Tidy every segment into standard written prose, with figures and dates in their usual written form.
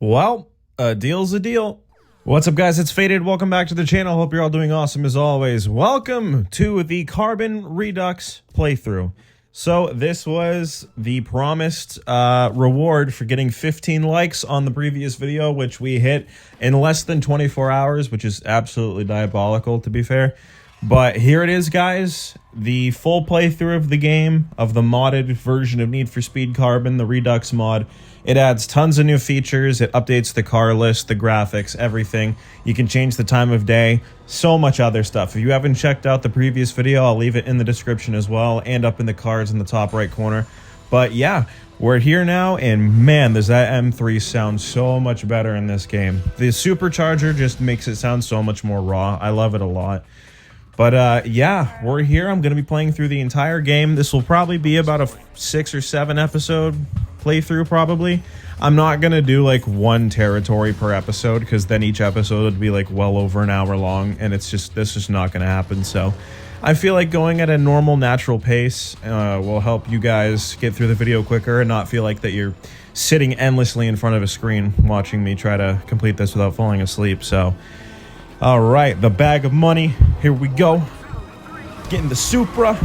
Well, a deal's a deal. What's up, guys? It's Faded. Welcome back to the channel. Hope you're all doing awesome as always. Welcome to the Carbon Redux playthrough. So this was the promised reward for getting 15 likes on the previous video, which we hit in less than 24 hours, which is absolutely diabolical, to be fair. But here it is, guys. The full playthrough of the game, of the modded version of Need for Speed Carbon, the Redux mod. It adds tons of new features. It updates the car list, the graphics, everything. You can change the time of day, so much other stuff. If you haven't checked out the previous video, I'll leave it in the description as well, and up in the cards in the top right corner. But yeah, we're here now, and man, does that M3 sound so much better in this game. The supercharger just makes it sound so much more raw. I love it a lot. But yeah, we're here. I'm going to be playing through the entire game. This will probably be about a 6 or 7 episode playthrough, probably. I'm not going to do like one territory per episode, because then each episode would be like well over an hour long, and this is just not going to happen. So I feel like going at a normal, natural pace will help you guys get through the video quicker and not feel like that you're sitting endlessly in front of a screen watching me try to complete this without falling asleep. So all right, the bag of money. Here we go. Getting the Supra.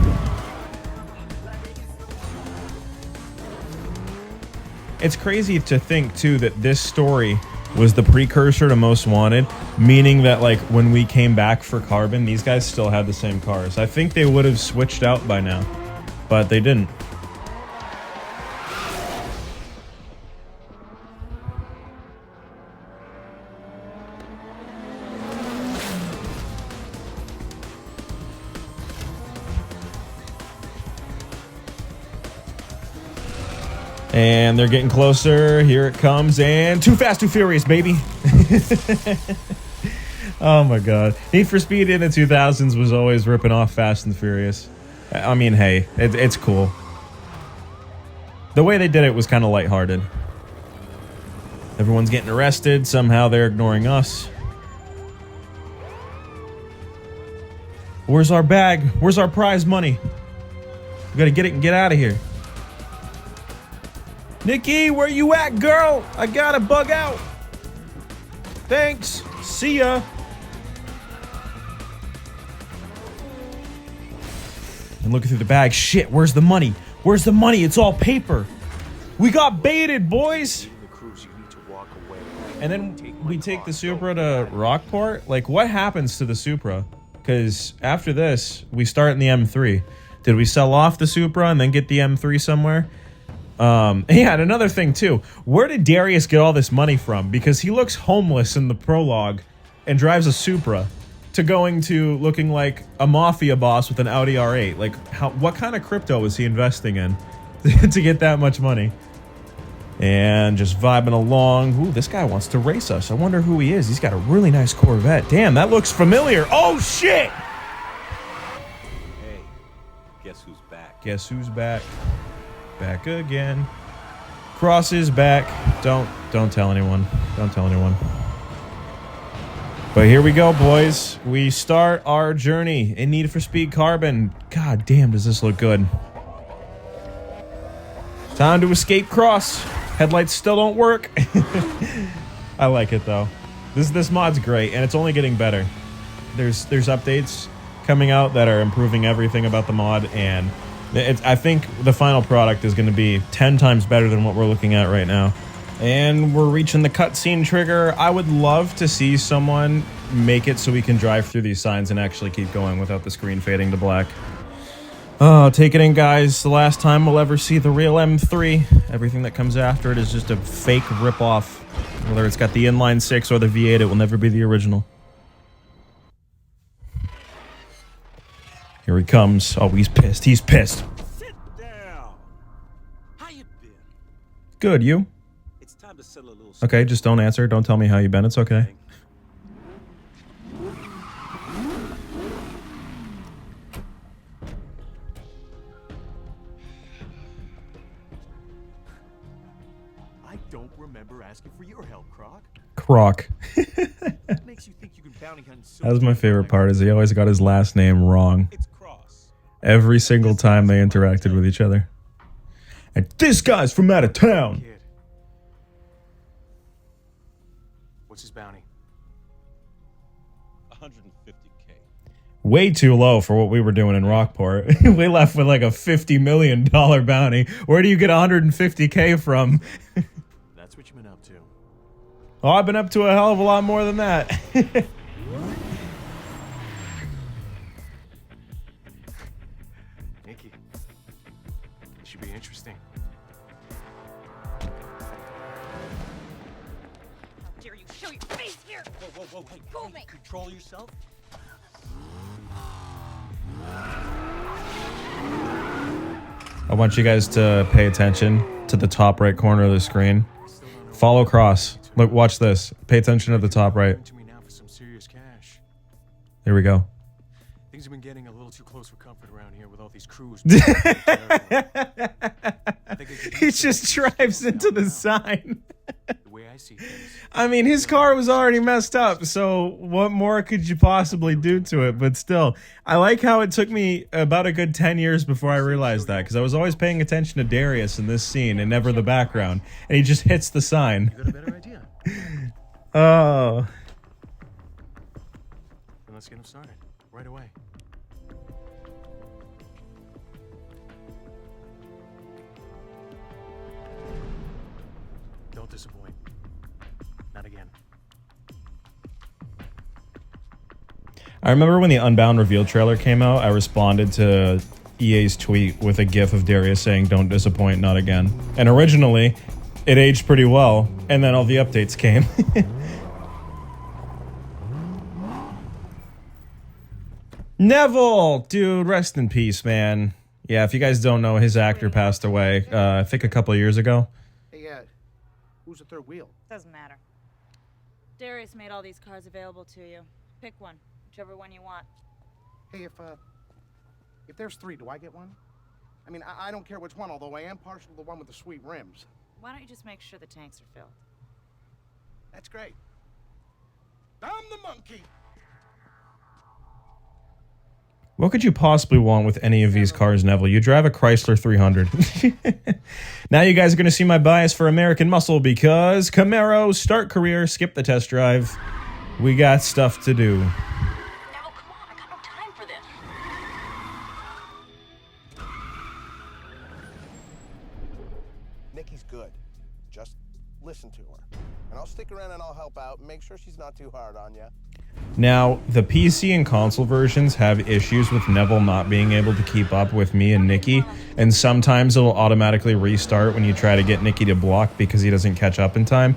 It's crazy to think, too, that this story was the precursor to Most Wanted, meaning that, like, when we came back for Carbon, these guys still had the same cars. I think they would have switched out by now, but they didn't. And they're getting closer. Here it comes. And Too Fast, Too Furious, baby. Oh, my God. Need for Speed in the 2000s was always ripping off Fast and Furious. I mean, hey, it's cool. The way they did it was kind of lighthearted. Everyone's getting arrested. Somehow they're ignoring us. Where's our bag? Where's our prize money? We gotta get it and get out of here. Nikki, where you at, girl? I gotta bug out. Thanks. See ya. And looking through the bag. Shit, where's the money? Where's the money? It's all paper. We got baited, boys. And then we take the Supra to Rockport. Like, what happens to the Supra? Because after this, we start in the M3. Did we sell off the Supra and then get the M3 somewhere? Yeah, and another thing too, where did Darius get all this money from? Because he looks homeless in the prologue and drives a Supra, to going to looking like a mafia boss with an Audi R8. Like, what kind of crypto is he investing in to get that much money? And just vibing along. Ooh, this guy wants to race us. I wonder who he is. He's got a really nice Corvette. Damn, that looks familiar. Oh shit! Hey, guess who's back? Guess who's back? Back again. Cross is back. Don't tell anyone. Don't tell anyone. But here we go, boys. We start our journey in Need for Speed Carbon. God damn, does this look good. Time to escape Cross. Headlights still don't work. I like it though. This mod's great, and it's only getting better. There's updates coming out that are improving everything about the mod, and I think the final product is going to be 10 times better than what we're looking at right now. And we're reaching the cutscene trigger. I would love to see someone make it so we can drive through these signs and actually keep going without the screen fading to black. Oh, take it in, guys. The last time we'll ever see the real M3. Everything that comes after it is just a fake rip-off. Whether it's got the inline 6 or the V8, it will never be the original. Here he comes. Oh, he's pissed. He's pissed. Sit down. How you been? Good, you? It's time to settle a little. Okay, just don't answer. Don't tell me how you've been. It's okay. I don't remember asking for your help, Croc. Croc. What makes you think you can bounty hunt so That was my favorite part, is he always got his last name wrong. It's Cross. Every single time they interacted with each other. And this guy's from out of town. Kid. What's his bounty? 150K. Way too low for what we were doing in Rockport. We left with like a $50 million bounty. Where do you get 150K from? That's what you've been up to. Oh, I've been up to a hell of a lot more than that. Nikki. This should be interesting. How dare you show your face here? Whoa, hey, Fool me. control yourself. I want you guys to pay attention to the top right corner of the screen. Follow cross. Look, watch this. Pay attention to the top right. To me now for some serious cash. Here we go. Things have been getting a little too close for comfort around here with all these crews. He just drives into the sign. The way I see things. I mean, his car was already messed up, so what more could you possibly do to it? But still, I like how it took me about a good 10 years before I realized that, because I was always paying attention to Darius in this scene and never the background, and he just hits the sign. You got a better idea? Oh. Then let's get him started. Right away. Don't disappoint. Not again. I remember when the Unbound reveal trailer came out, I responded to EA's tweet with a gif of Darius saying, "Don't disappoint, not again." And originally, it aged pretty well, and then all the updates came. Neville! Dude, rest in peace, man. Yeah, if you guys don't know, his actor passed away, I think a couple of years ago. Hey, who's the third wheel? Doesn't matter. Darius made all these cars available to you. Pick one, whichever one you want. Hey, if there's three, do I get one? I mean, I don't care which one, although I am partial to the one with the sweet rims. Why don't you just make sure the tanks are filled? That's great. I'm the monkey. What could you possibly want with any of these cars, Neville? You drive a Chrysler 300. Now you guys are going to see my bias for American muscle because Camaro, start career, skip the test drive. We got stuff to do. Neville, come on, I got no time for this. Nikki's good. Just listen to her. And I'll stick around and I'll help out and make sure she's not too hard on you. Now, the PC and console versions have issues with Neville not being able to keep up with me and Nikki, and sometimes it'll automatically restart when you try to get Nikki to block because he doesn't catch up in time.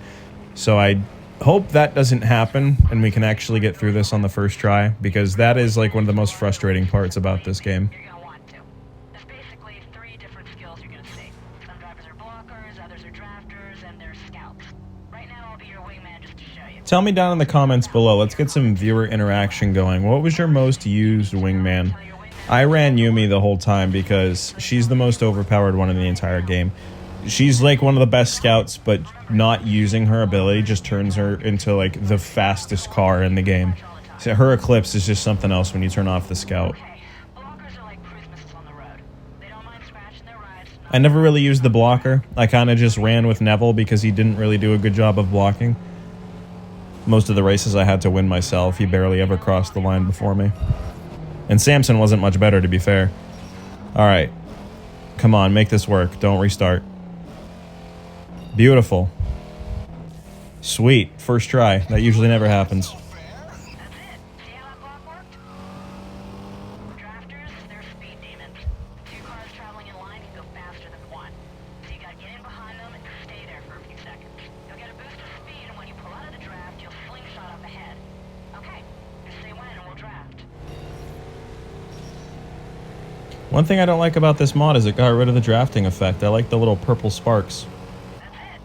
So I hope that doesn't happen and we can actually get through this on the first try, because that is like one of the most frustrating parts about this game. You're gonna want to. There's basically 3 different skills you're gonna see. Some drivers are blockers, others are drafters, and there's scouts. Right now I'll be your wingman just to show you. Tell me down in the comments below. Let's get some viewer interaction going. What was your most used wingman? I ran Yumi the whole time because she's the most overpowered one in the entire game. She's like one of the best scouts, but not using her ability just turns her into like the fastest car in the game. So her Eclipse is just something else when you turn off the scout. Blockers are like cruise missiles on the road. They don't mind scratching their rides. I never really used the blocker. I kind of just ran with Neville because he didn't really do a good job of blocking. Most of the races I had to win myself. He barely ever crossed the line before me. And Samson wasn't much better, to be fair. Alright. Come on, make this work. Don't restart. Beautiful. Sweet. First try. That usually never happens. That's it. See how that block worked? Drafters, they're speed demons. 2 cars traveling in line can go faster than one. So you gotta get in behind them and stay there for a few seconds. You'll get a boost of speed, and when you pull out of the draft, you'll slingshot up ahead. Okay, just say when and we'll draft. One thing I don't like about this mod is it got rid of the drafting effect. I like the little purple sparks. That's it.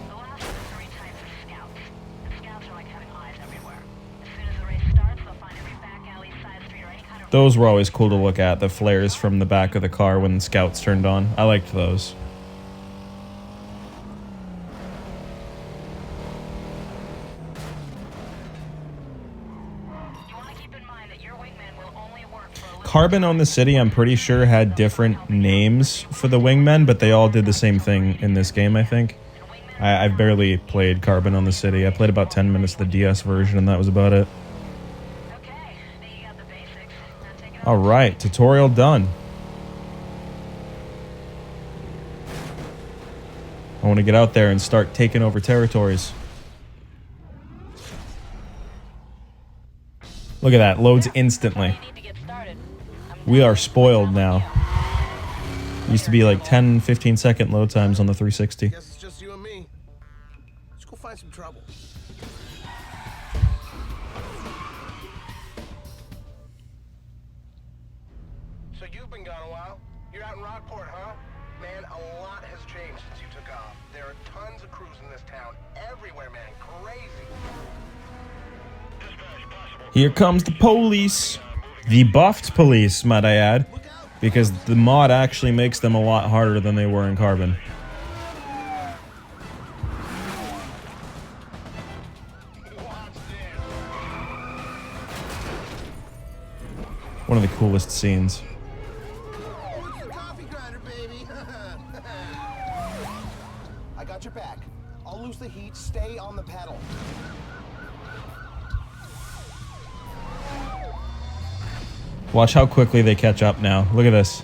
The last of the 3 types are scouts. And scouts are like having eyes everywhere. As soon as the race starts, they'll find every back alley, side street, or any kind of... Those were always cool to look at, the flares from the back of the car when the scouts turned on. I liked those. Carbon on the City, I'm pretty sure, had different names for the wingmen, but they all did the same thing in this game, I think. I've barely played Carbon on the City. I played about 10 minutes of the DS version, and that was about it. All right, tutorial done. I want to get out there and start taking over territories. Look at that, loads instantly. We are spoiled now. Used to be like 10, 15 second load times on the 360. Guess it's just you and me. Let's go find some trouble. So you've been gone a while. You're out in Rockport, huh? Man, a lot has changed since you took off. There are tons of crews in this town. Everywhere, man. Crazy. Here comes the police. The buffed police, might I add. Because the mod actually makes them a lot harder than they were in Carbon. One of the coolest scenes. I got your back. I'll lose the heat. Stay on the pedal. Watch how quickly they catch up now. Look at this.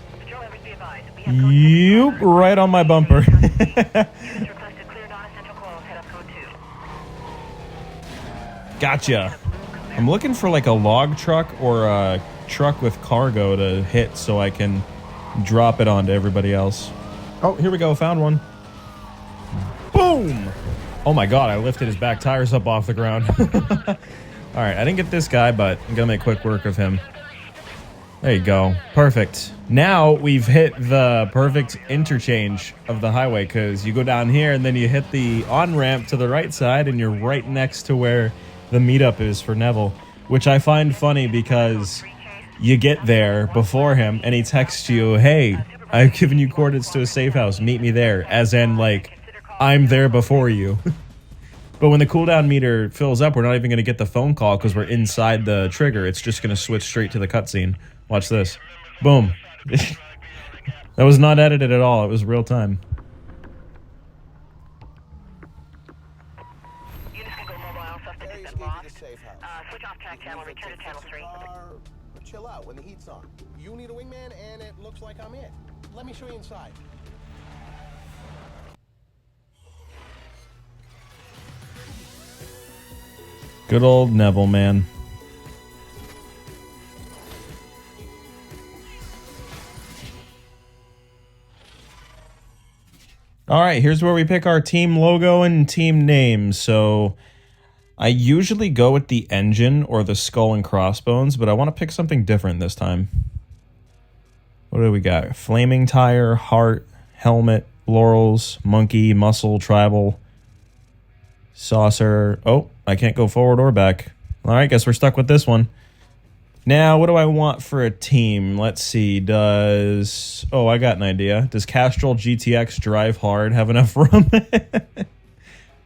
Yup, right on my bumper. Gotcha. I'm looking for like a log truck or a truck with cargo to hit so I can drop it onto everybody else. Oh, here we go. Found one. Boom! Oh my god, I lifted his back tires up off the ground. Alright, I didn't get this guy, but I'm gonna make quick work of him. There you go. Perfect. Now we've hit the perfect interchange of the highway because you go down here and then you hit the on-ramp to the right side and you're right next to where the meetup is for Neville, which I find funny because you get there before him and he texts you, hey, I've given you coordinates to a safe house. Meet me there. As in, like, I'm there before you. But when the cooldown meter fills up, we're not even going to get the phone call because we're inside the trigger. It's just going to switch straight to the cutscene. Watch this. Boom. That was not edited at all. It was real time. Chill out when the heat's on. You need a wingman, and it looks like I'm it. Let me show you inside. Good old Neville, man. All right, here's where we pick our team logo and team names. So I usually go with the engine or the skull and crossbones, but I want to pick something different this time. What do we got? Flaming tire, heart, helmet, laurels, monkey, muscle, tribal, saucer. Oh, I can't go forward or back. All right, guess we're stuck with this one. Now, what do I want for a team? Let's see. Does... Oh, I got an idea. Does Castrol GTX Drive Hard have enough room?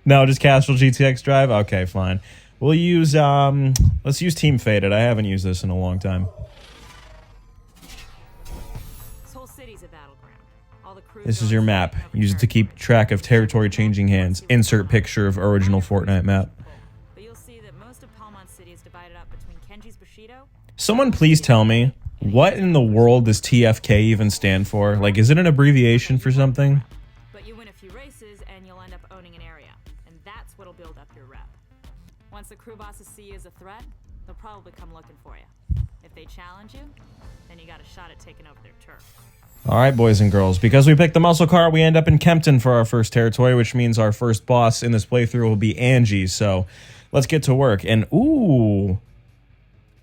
No, just Castrol GTX Drive? Okay, fine. We'll use... let's use Team Faded. I haven't used this in a long time. This whole city's a battleground. All the crews This is your map. Use it to keep track of territory changing hands. Insert picture of original Fortnite map. But you'll see that most of Palmont City is divided up between Kenji's Bushido. Someone please tell me, what in the world does TFK even stand for? Like, is it an abbreviation for something? But you win a few races and you'll end up owning an area. And that's what'll build up your rep. Once the crew bosses see you as a threat, they'll probably come looking for you. If they challenge you, then you got a shot at taking over their turf. All right, boys and girls. Because we picked the muscle car, we end up in Kempton for our first territory, which means our first boss in this playthrough will be Angie. So let's get to work. And, ooh...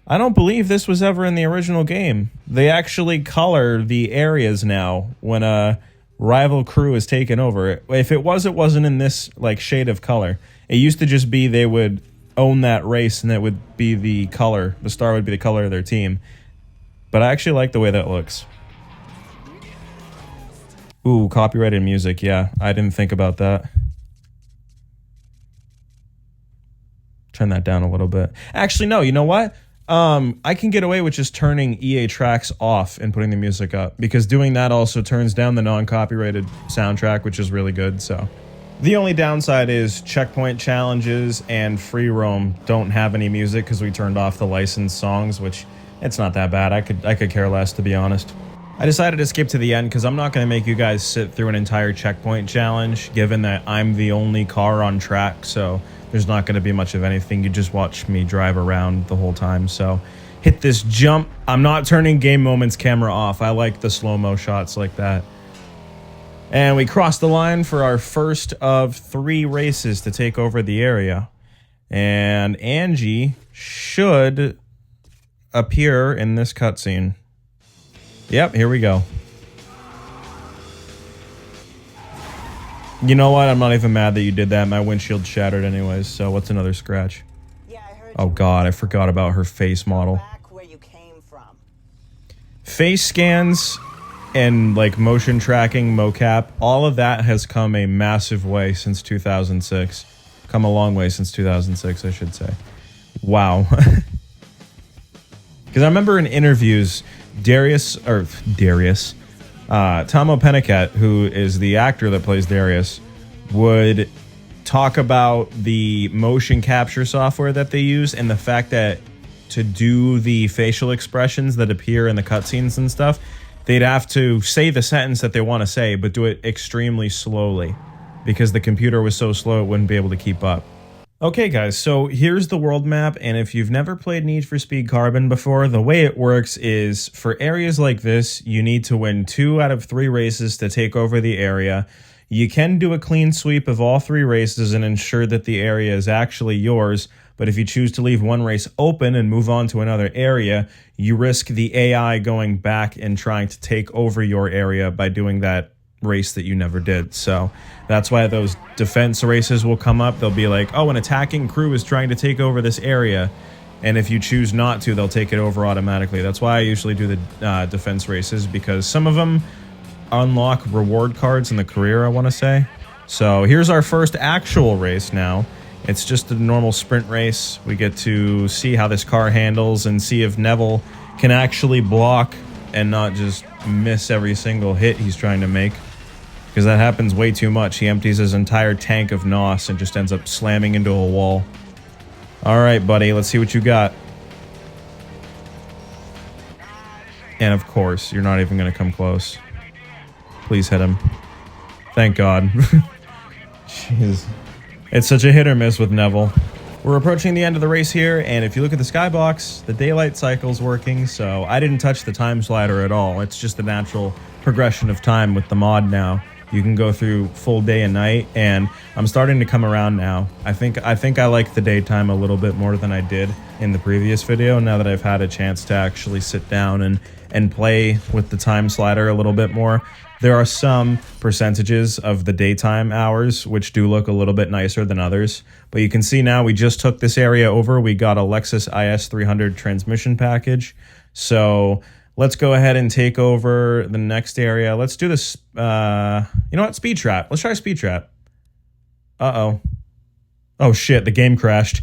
I don't believe this was ever in the original game. They actually color the areas now when a rival crew is taken over. If it was, it wasn't in this like shade of color. It used to just be they would own that race and it would be the color. The star would be the color of their team. But I actually like the way that looks. Ooh, copyrighted music. Yeah, I didn't think about that. Turn that down a little bit. Actually, no, you know what? I can get away with just turning EA tracks off and putting the music up, because doing that also turns down the non-copyrighted soundtrack, which is really good. So the only downside is checkpoint challenges and free roam don't have any music because we turned off the licensed songs, which it's not that bad. I could care less, to be honest. I decided to skip to the end because I'm not going to make you guys sit through an entire checkpoint challenge, given that I'm the only car on track, so there's not going to be much of anything. You just watch me drive around the whole time. So hit this jump. I'm not turning Game Moments camera off. I like the slow-mo shots like that. And we crossed the line for our first of 3 races to take over the area. And Angie should appear in this cutscene. Yep, here we go. You know what? I'm not even mad that you did that. My windshield shattered anyways, so what's another scratch? Yeah, I heard Oh god, I forgot about her face model. back where you came from. Face scans and like motion tracking, mocap, all of that has come a massive way since 2006. Come a long way since 2006, I should say. Wow. Because I remember in interviews, Tomo Pennicat, who is the actor that plays Darius, would talk about the motion capture software that they use and the fact that to do the facial expressions that appear in the cutscenes and stuff, they'd have to say the sentence that they want to say, but do it extremely slowly because the computer was so slow it wouldn't be able to keep up. Okay guys, so here's the world map, and if you've never played Need for Speed Carbon before, the way it works is for areas like this, you need to win 2 out of 3 races to take over the area. You can do a clean sweep of all 3 races and ensure that the area is actually yours, but if you choose to leave one race open and move on to another area, you risk the AI going back and trying to take over your area by doing that race that you never did. So that's why those defense races will come up. They'll be like, oh, an attacking crew is trying to take over this area, and if you choose not to, they'll take it over automatically. That's why I usually do the defense races, because some of them unlock reward cards in the career, I want to say. So here's our first actual race now. It's just a normal sprint race. We get to see how this car handles and see if Neville can actually block and not just miss every single hit he's trying to make, because that happens way too much. He empties his entire tank of NOS and just ends up slamming into a wall. All right, buddy, let's see what you got. And of course, you're not even going to come close. Please hit him. Thank God. Jeez. It's such a hit or miss with Neville. We're approaching the end of the race here, and if you look at the skybox, the daylight cycle's working, so I didn't touch the time slider at all. It's just the natural progression of time with the mod now. You can go through full day and night, and I'm starting to come around now. I think I like the daytime a little bit more than I did in the previous video, now that I've had a chance to actually sit down and play with the time slider a little bit more. There are some percentages of the daytime hours which do look a little bit nicer than others, but you can see now we just took this area over. We got a Lexus IS300 transmission package, so let's go ahead and take over the next area. Let's do this, you know what, Speed Trap. Let's try Speed Trap. Uh-oh. Oh shit, the game crashed.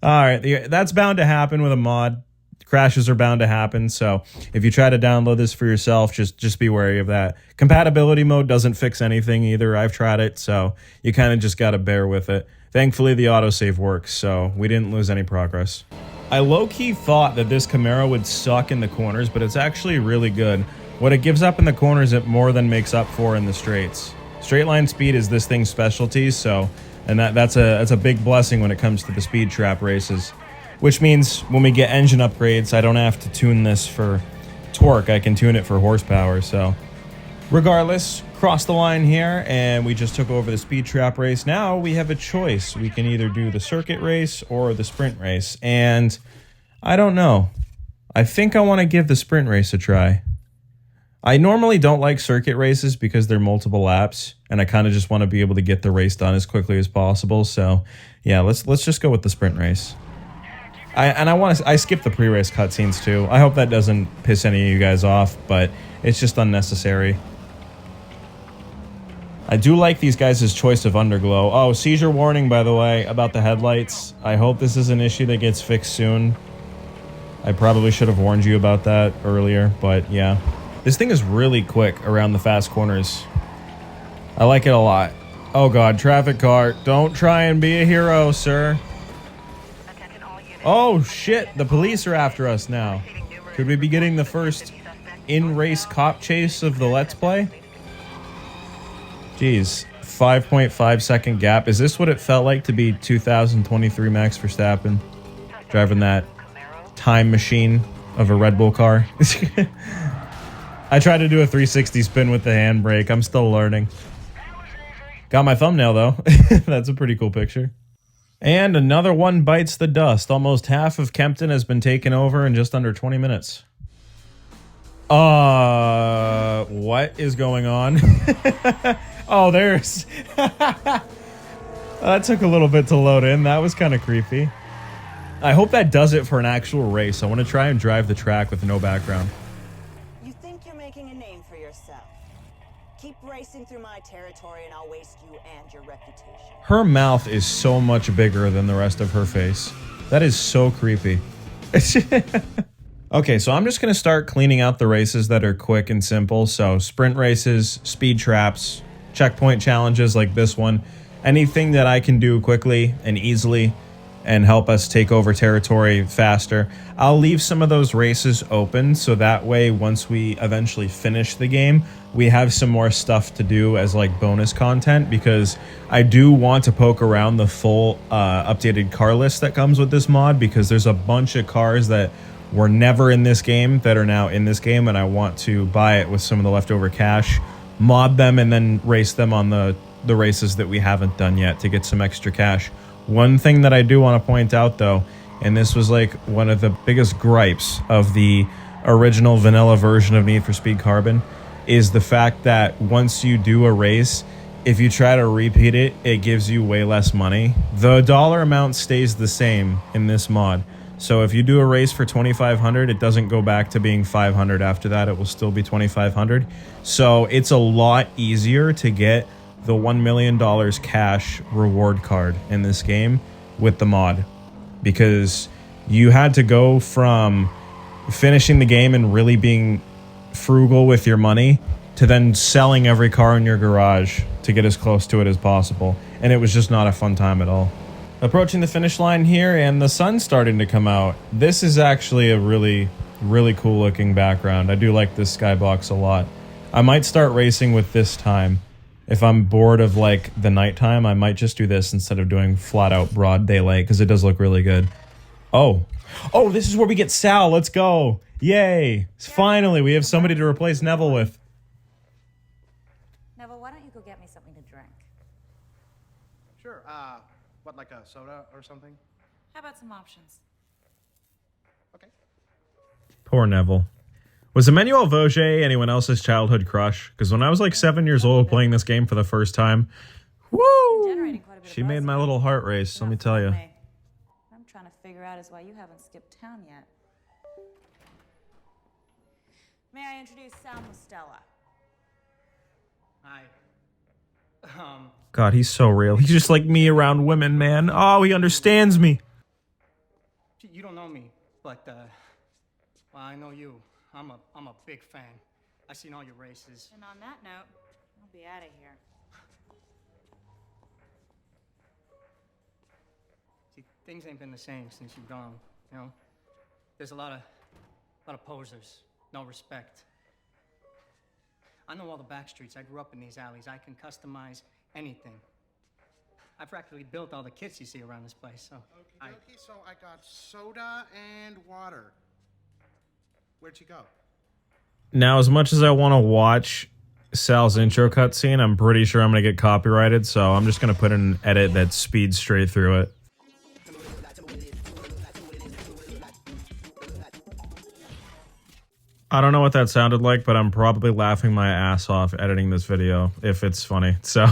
Alright, that's bound to happen with a mod. Crashes are bound to happen, so if you try to download this for yourself, just be wary of that. Compatibility mode doesn't fix anything either. I've tried it, so you kind of just got to bear with it. Thankfully, the autosave works, so we didn't lose any progress. I low-key thought that this Camaro would suck in the corners, but it's actually really good. What it gives up in the corners, it more than makes up for in the straights. Straight line speed is this thing's specialty, so, and that's a big blessing when it comes to the Speed Trap races. Which means when we get engine upgrades, I don't have to tune this for torque. I can tune it for horsepower. So regardless, cross the line here, and we just took over the Speed Trap race. Now we have a choice. We can either do the circuit race or the sprint race. And I don't know. I think I want to give the sprint race a try. I normally don't like circuit races because they're multiple laps, and I kind of just want to be able to get the race done as quickly as possible. So yeah, let's just go with the sprint race. I skipped the pre-race cutscenes too. I hope that doesn't piss any of you guys off, but it's just unnecessary. I do like these guys' choice of underglow. Oh, seizure warning, by the way, about the headlights. I hope this is an issue that gets fixed soon. I probably should have warned you about that earlier, but yeah. This thing is really quick around the fast corners. I like it a lot. Oh god, traffic car. Don't try and be a hero, sir. Oh shit, the police are after us now. Could we be getting the first in-race cop chase of the Let's Play? Jeez, 5.5 second gap. Is this what it felt like to be 2023 Max Verstappen? Driving that time machine of a Red Bull car. I tried to do a 360 spin with the handbrake. I'm still learning. Got my thumbnail though. That's a pretty cool picture. And another one bites the dust. Almost half of Kempton has been taken over in just under 20 minutes. What is going on? Oh, there's... That took a little bit to load in. That was kind of creepy. I hope that does it for an actual race. I want to try and drive the track with no background. You think you're making a name for yourself. Keep racing through my territory and I'll waste you and your reputation. Her mouth is so much bigger than the rest of her face. That is so creepy. Okay, so I'm just going to start cleaning out the races that are quick and simple. So sprint races, speed traps, checkpoint challenges like this one. Anything that I can do quickly and easily and help us take over territory faster. I'll leave some of those races open so that way once we eventually finish the game, we have some more stuff to do as like bonus content, because I do want to poke around the full updated car list that comes with this mod, because there's a bunch of cars that were never in this game that are now in this game, and I want to buy it with some of the leftover cash, mod them, and then race them on the races that we haven't done yet to get some extra cash. One thing that I do want to point out though, and this was like one of the biggest gripes of the original vanilla version of Need for Speed Carbon, is the fact that once you do a race, if you try to repeat it, it gives you way less money. The dollar amount stays the same in this mod. So if you do a race for 2,500, it doesn't go back to being 500 after that. It will still be 2,500. So it's a lot easier to get the $1 million cash reward card in this game with the mod, because you had to go from finishing the game and really being frugal with your money to then selling every car in your garage to get as close to it as possible. And it was just not a fun time at all. Approaching the finish line here, and the sun's starting to come out. This is actually a really, really cool looking background. I do like this skybox a lot. I might start racing with this time. If I'm bored of like the nighttime, I might just do this instead of doing flat out broad daylight, because it does look really good. Oh, this is where we get Sal. Let's go. Yay. Finally, we have somebody to replace Neville with. Neville, why don't you go get me something to drink? Sure, what, like a soda or something? How about some options? Okay. Poor Neville. Was Emmanuel Vaugier anyone else's childhood crush? Because when I was like 7 years old playing this game for the first time, woo! She made my little heart race, let me tell you. I'm trying to figure out is why you haven't skipped town yet. May I introduce Sal Mostella? Hi. God, he's so real. He's just like me around women, man. Oh, he understands me. You don't know me, but, well, I know you. I'm a big fan. I've seen all your races. And on that note, I'll be out of here. See, things ain't been the same since you've gone, you know? There's a lot of posers, no respect. I know all the back streets. I grew up in these alleys. I can customize anything. I've practically built all the kits you see around this place, so... Okay, so I got soda and water. Where'd you go? Now, as much as I want to watch Sal's intro cutscene, I'm pretty sure I'm going to get copyrighted, so I'm just going to put in an edit that speeds straight through it. I don't know what that sounded like, but I'm probably laughing my ass off editing this video, if it's funny. So,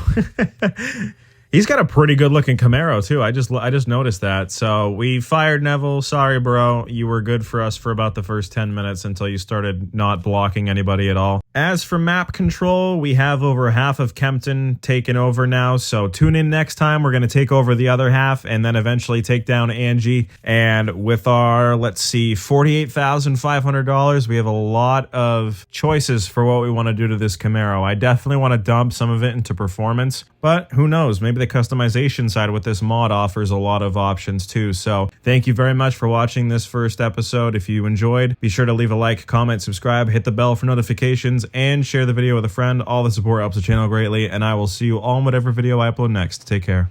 he's got a pretty good-looking Camaro, too. I just noticed that. So, we fired Neville. Sorry, bro. You were good for us for about the first 10 minutes until you started not blocking anybody at all. As for map control, we have over half of Kempton taken over now, so tune in next time. We're going to take over the other half and then eventually take down Angie. And with our, let's see, $48,500, we have a lot of choices for what we want to do to this Camaro. I definitely want to dump some of it into performance, but who knows? Maybe the customization side with this mod offers a lot of options too. So thank you very much for watching this first episode. If you enjoyed, be sure to leave a like, comment, subscribe, hit the bell for notifications, and share the video with a friend. All the support helps the channel greatly, and I will see you all in whatever video I upload next. Take care.